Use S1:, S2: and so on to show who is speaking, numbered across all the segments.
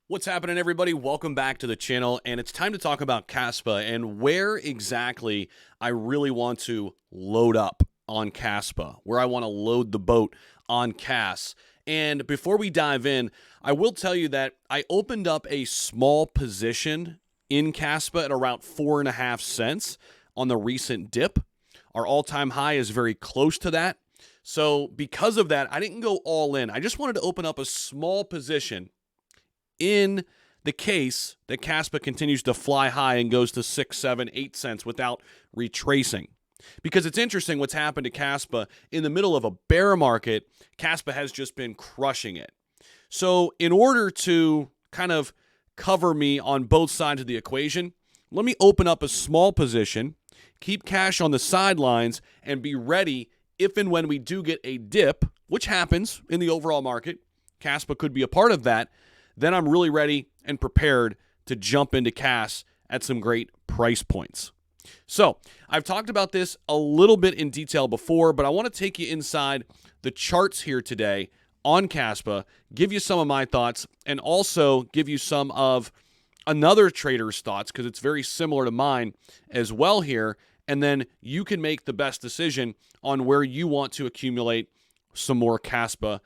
S1: What's happening, everybody? Welcome back to the channel, and it's time to talk about KASPA and where exactly I really want to load up on KASPA, where I want to load the boat on KAS. And before we dive in, I will tell you that I opened up a small position in KASPA at around 4.5 cents on the recent dip. Our all-time high is very close to that. So because of that, I didn't go all in. I just wanted to open up a small position in the case that KASPA continues to fly high and goes to 6, 7, 8 cents without retracing. Because it's interesting what's happened to KASPA in the middle of a bear market. KASPA has just been crushing it. So in order to kind of cover me on both sides of the equation, let me open up a small position, keep cash on the sidelines, and be ready if and when we do get a dip, which happens in the overall market. KASPA could be a part of that. Then I'm really ready and prepared to jump into KAS at some great price points. So I've talked about this a little bit in detail before, but I want to take you inside the charts here today on KASPA, give you some of my thoughts, and also give you some of another trader's thoughts because it's very similar to mine as well here. And then you can make the best decision on where you want to accumulate some more KASPA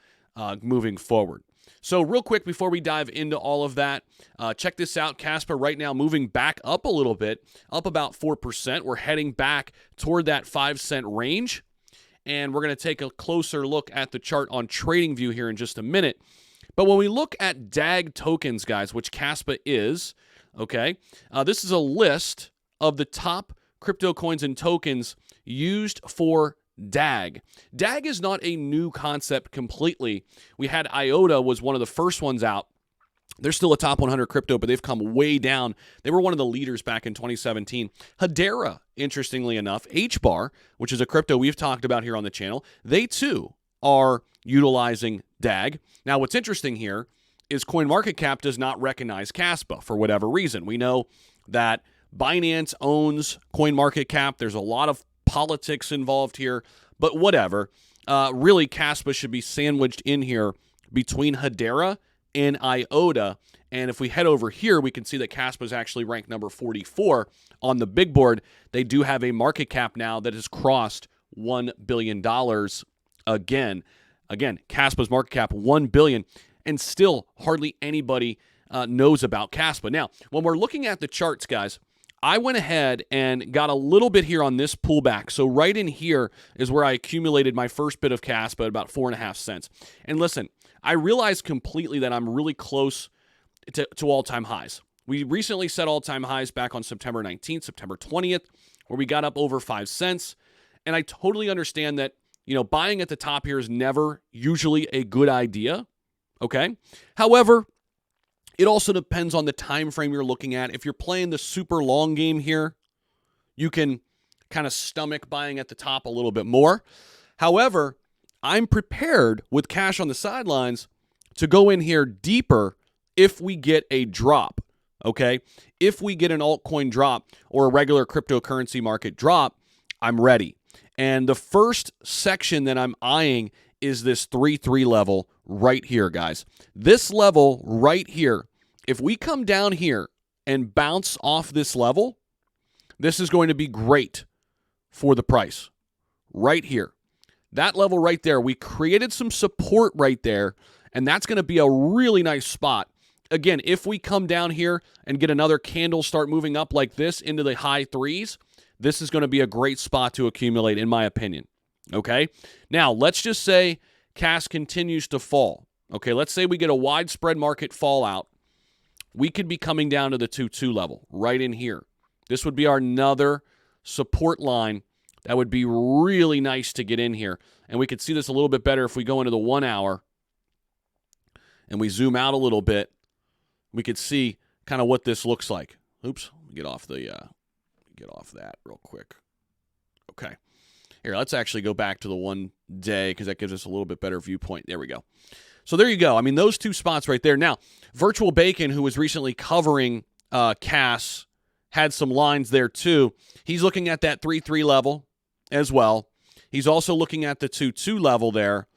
S1: moving forward. So real quick before we dive into all of that, check this out. KASPA right now moving back up a little bit, up about 4%. We're heading back toward that 5-cent range. And we're going to take a closer look at the chart on TradingView here in just a minute. But when we look at DAG tokens, guys, which KASPA is, okay, this is a list of the top crypto coins and tokens used for DAG. DAG is not a new concept completely. We had IOTA was one of the first ones out. They're still a top 100 crypto, but they've come way down. They were one of the leaders back in 2017. Hedera, interestingly enough, HBAR, which is a crypto we've talked about here on the channel, they too are utilizing DAG. Now, what's interesting here is CoinMarketCap does not recognize KASPA for whatever reason. We know that Binance owns CoinMarketCap. There's a lot of politics involved here, but whatever. Really, KASPA should be sandwiched in here between Hedera and IOTA. And if we head over here, we can see that KASPA is actually ranked number 44 on the big board. They do have a market cap now that has crossed $1 billion again. Again, KASPA's market cap, $1 billion, and still hardly anybody knows about KASPA. Now, when we're looking at the charts, guys, I went ahead and got a little bit here on this pullback. So right in here is where I accumulated my first bit of KASPA at about 4.5 cents. And listen, I realized completely that I'm really close to all-time highs. We recently set all-time highs back on September 19th, September 20th, where we got up over 5 cents. And I totally understand that, buying at the top here is never usually a good idea, okay? However, it also depends on the time frame you're looking at. If you're playing the super long game here, you can kind of stomach buying at the top a little bit more. However, I'm prepared with cash on the sidelines to go in here deeper if we get a drop, okay? If we get an altcoin drop or a regular cryptocurrency market drop, I'm ready. And the first section that I'm eyeing is this 3-3 level right here, guys. This level right here, if we come down here and bounce off this level, this is going to be great for the price right here. That level right there, we created some support right there, and that's going to be a really nice spot. Again, if we come down here and get another candle start moving up like this into the high threes, this is going to be a great spot to accumulate, in my opinion. Okay? Now, let's just say KAS continues to fall. Okay, let's say we get a widespread market fallout. We could be coming down to the 2-2 level right in here. This would be our another support line that would be really nice to get in here. And we could see this a little bit better if we go into the 1 hour and we zoom out a little bit. We could see kind of what this looks like. Oops, get off that real quick. Okay. Here, let's actually go back to the 1 day because that gives us a little bit better viewpoint. There we go. So there you go. I mean, those two spots right there. Now, Virtual Bacon, who was recently covering KAS, had some lines there too. He's looking at that 3-3 level as well. He's also looking at the 2-2 level there.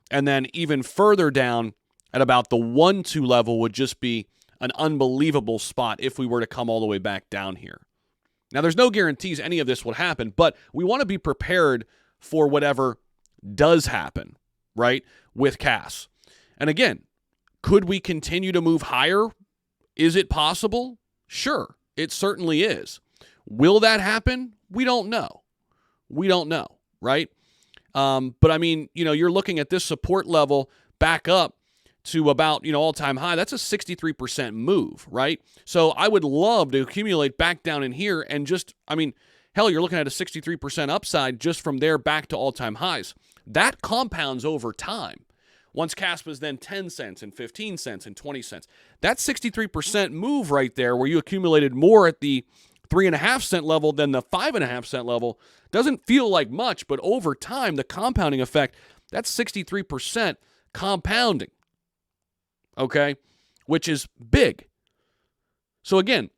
S1: And then even further down at about the 1-2 level would just be an unbelievable spot if we were to come all the way back down here. Now, there's no guarantees any of this would happen, but we want to be prepared for whatever does happen, right, with KAS. And again, could we continue to move higher? Is it possible? Sure, it certainly is. Will that happen? We don't know. We don't know, right? But I mean, you're looking at this support level back up to about, all-time high. That's a 63% move, right? So I would love to accumulate back down in here and just, hell, you're looking at a 63% upside just from there back to all-time highs. That compounds over time. Once KASPA is then 10 cents and 15 cents and 20 cents. That 63% move right there where you accumulated more at the 3.5 cent level than the 5.5 cent level doesn't feel like much, but over time, the compounding effect, that's 63% compounding, okay, which is big. So again,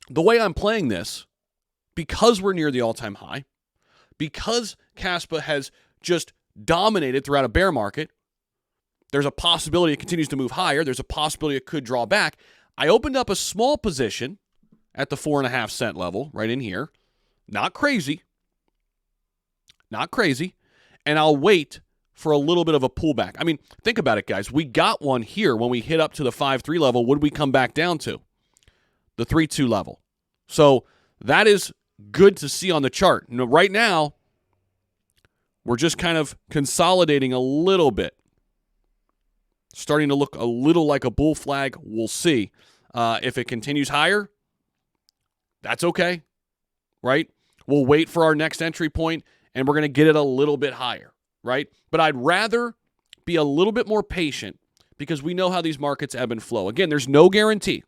S1: the way I'm playing this, because we're near the all-time high, because KASPA has just dominated throughout a bear market, there's a possibility it continues to move higher. There's a possibility it could draw back. I opened up a small position at the 4.5 cent level right in here. Not crazy. Not crazy. And I'll wait for a little bit of a pullback. Think about it, guys. We got one here when we hit up to the 5.3 level. What did we come back down to? The 3.2 level. So that is good to see on the chart. Right now, we're just kind of consolidating a little bit. Starting to look a little like a bull flag. We'll see. If it continues higher, that's okay, right? We'll wait for our next entry point, and we're going to get it a little bit higher, right? But I'd rather be a little bit more patient because we know how these markets ebb and flow. Again, there's no guarantee.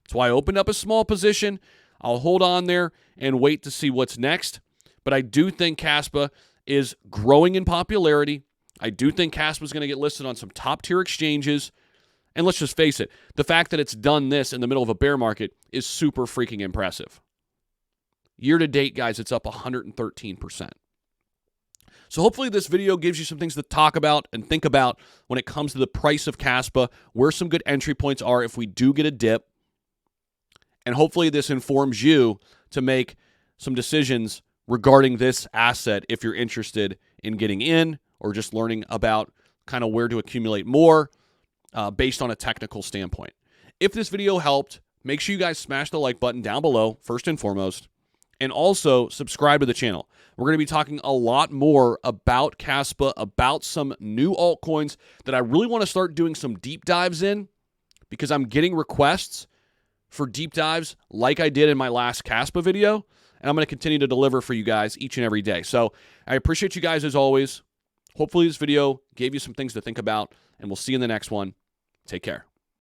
S1: That's why I opened up a small position. I'll hold on there and wait to see what's next. But I do think KASPA is growing in popularity. I do think KASPA is going to get listed on some top-tier exchanges. And let's just face it, the fact that it's done this in the middle of a bear market is super freaking impressive. Year to date, guys, it's up 113%. So hopefully this video gives you some things to talk about and think about when it comes to the price of KASPA, where some good entry points are if we do get a dip. And hopefully this informs you to make some decisions regarding this asset if you're interested in getting in or just learning about kind of where to accumulate more based on a technical standpoint. If this video helped, make sure you guys smash the like button down below, first and foremost, and also subscribe to the channel. We're going to be talking a lot more about KASPA, about some new altcoins that I really want to start doing some deep dives in because I'm getting requests for deep dives like I did in my last KASPA video, and I'm going to continue to deliver for you guys each and every day. So I appreciate you guys as always. Hopefully this video gave you some things to think about, and we'll see you in the next one. Take care.